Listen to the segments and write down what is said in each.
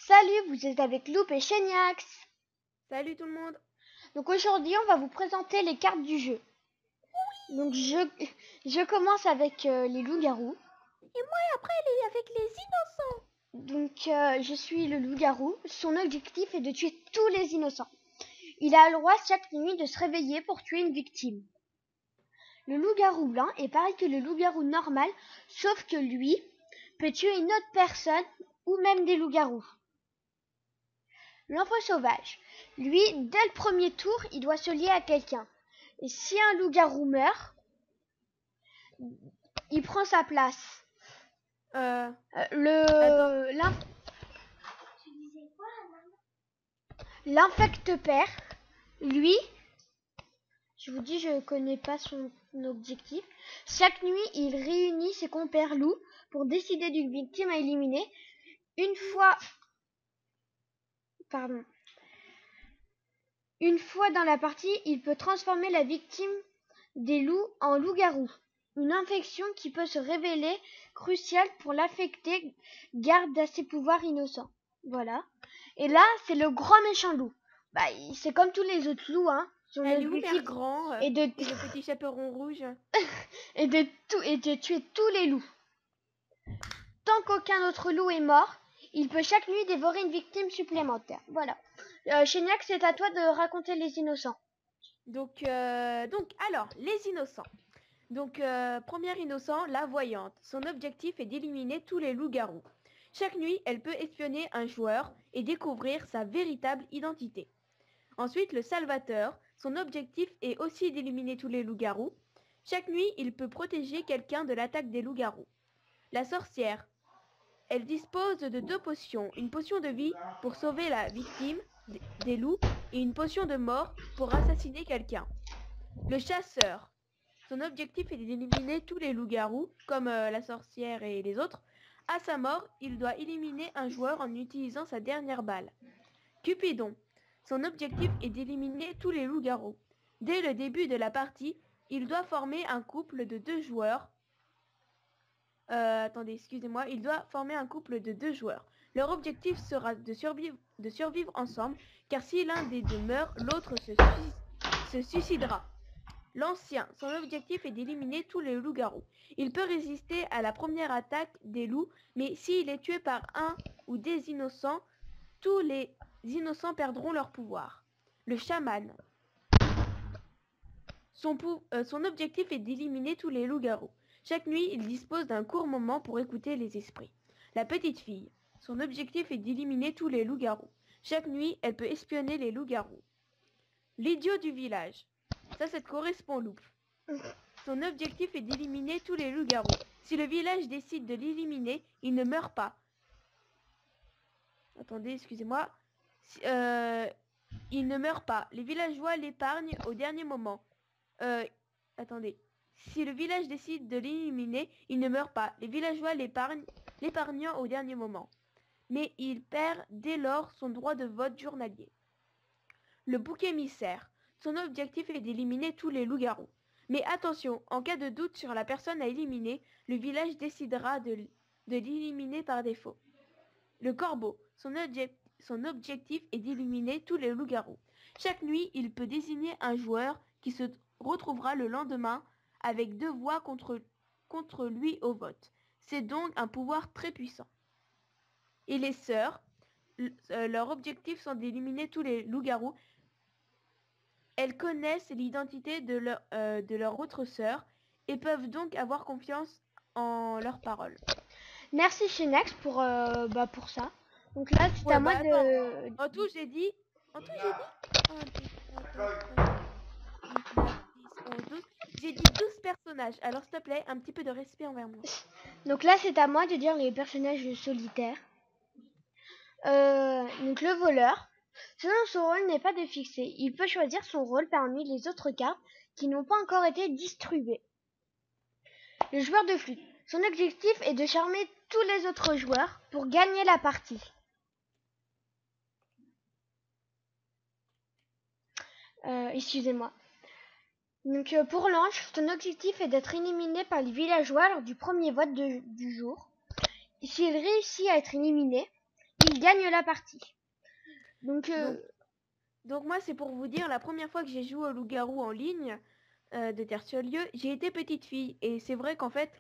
Salut, vous êtes avec Loup et Cheniax. Salut tout le monde. Donc aujourd'hui, on va vous présenter les cartes du jeu. Donc je commence avec les loups-garous. Et moi après avec les innocents. Donc je suis le loup-garou. Son objectif est de tuer tous les innocents. Il a le droit chaque nuit de se réveiller pour tuer une victime. Le loup-garou blanc est pareil que le loup-garou normal, sauf que lui peut tuer une autre personne ou même des loups-garous. L'enfant sauvage, lui, dès le premier tour, il doit se lier à quelqu'un. Et si un loup-garou meurt, il prend sa place. L'infecte-père, lui, je vous dis, je connais pas son objectif. Chaque nuit, il réunit ses compères loups pour décider d'une victime à éliminer. Une fois dans la partie, il peut transformer la victime des loups en loup-garou. Une infection qui peut se révéler cruciale pour l'affecté garde à ses pouvoirs innocents. Voilà. Et là, c'est le grand méchant loup. C'est comme tous les autres loups, hein. Son objectif grand et le petit chaperon rouge. et de tuer tous les loups. Tant qu'aucun autre loup est mort, il peut chaque nuit dévorer une victime supplémentaire. Voilà. Cheniax, c'est à toi de raconter les innocents. Donc alors, les innocents. Donc, premier innocent, la voyante. Son objectif est d'éliminer tous les loups-garous. Chaque nuit, elle peut espionner un joueur et découvrir sa véritable identité. Ensuite, le salvateur. Son objectif est aussi d'éliminer tous les loups-garous. Chaque nuit, il peut protéger quelqu'un de l'attaque des loups-garous. La sorcière. Elle dispose de 2 potions. Une potion de vie pour sauver la victime des loups et une potion de mort pour assassiner quelqu'un. Le chasseur. Son objectif est d'éliminer tous les loups-garous, comme la sorcière et les autres. À sa mort, il doit éliminer un joueur en utilisant sa dernière balle. Cupidon. Son objectif est d'éliminer tous les loups-garous. Dès le début de la partie, il doit former un couple de 2 joueurs. Il doit former un couple de 2 joueurs. Leur objectif sera de survivre ensemble, car si l'un des deux meurt, l'autre se suicidera. L'ancien, son objectif est d'éliminer tous les loups-garous. Il peut résister à la première attaque des loups, mais s'il est tué par un ou des innocents, tous les innocents perdront leur pouvoir. Le chaman. Son objectif est d'éliminer tous les loups-garous. Chaque nuit, il dispose d'un court moment pour écouter les esprits. La petite fille. Son objectif est d'éliminer tous les loups-garous. Chaque nuit, elle peut espionner les loups-garous. L'idiot du village. Ça te correspond, Loup. Son objectif est d'éliminer tous les loups-garous. Si le village décide de l'éliminer, il ne meurt pas. Attendez, excusez-moi. Il ne meurt pas. Les villageois l'épargnent au dernier moment. Si le village décide de l'éliminer, il ne meurt pas. Les villageois l'épargnant au dernier moment. Mais il perd dès lors son droit de vote journalier. Le bouc émissaire. Son objectif est d'éliminer tous les loups-garous. Mais attention, en cas de doute sur la personne à éliminer, le village décidera de l'éliminer par défaut. Le corbeau. Son objectif est d'éliminer tous les loups-garous. Chaque nuit, il peut désigner un joueur qui se retrouvera le lendemain avec 2 voix contre lui au vote. C'est donc un pouvoir très puissant. Et les sœurs, leur objectif sont d'éliminer tous les loups-garous. Elles connaissent l'identité de leur autre sœur et peuvent donc avoir confiance en leurs paroles. Merci Cheniax pour ça. Donc là, c'est à moi de... En tout, j'ai dit... J'ai dit 12 personnages. Alors, s'il te plaît, un petit peu de respect envers moi. Donc là, c'est à moi de dire les personnages solitaires. Donc le voleur. Sinon, son rôle n'est pas de fixer. Il peut choisir son rôle parmi les autres cartes qui n'ont pas encore été distribuées. Le joueur de flûte. Son objectif est de charmer tous les autres joueurs pour gagner la partie. Excusez-moi. Donc pour l'ange, son objectif est d'être éliminé par les villageois lors du premier vote du jour. S'il réussit à être éliminé, il gagne la partie. Donc moi, c'est pour vous dire, la première fois que j'ai joué au loup-garou en ligne de Terre-sur-Lieu, j'ai été petite fille. Et c'est vrai qu'en fait,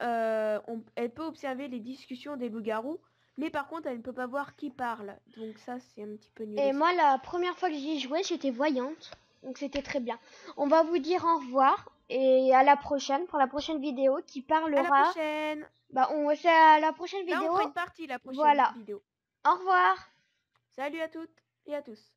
elle peut observer les discussions des loups-garous, mais par contre, elle ne peut pas voir qui parle. Donc ça, c'est un petit peu nul. et aussi. moi, la première fois que j'y ai joué, j'étais voyante. Donc c'était très bien. On va vous dire au revoir et à la prochaine pour la prochaine vidéo qui À la parlera. prochaine. C'est à la prochaine Là, vidéo. on fera une partie la prochaine Voilà. vidéo. Au revoir. Salut à toutes et à tous.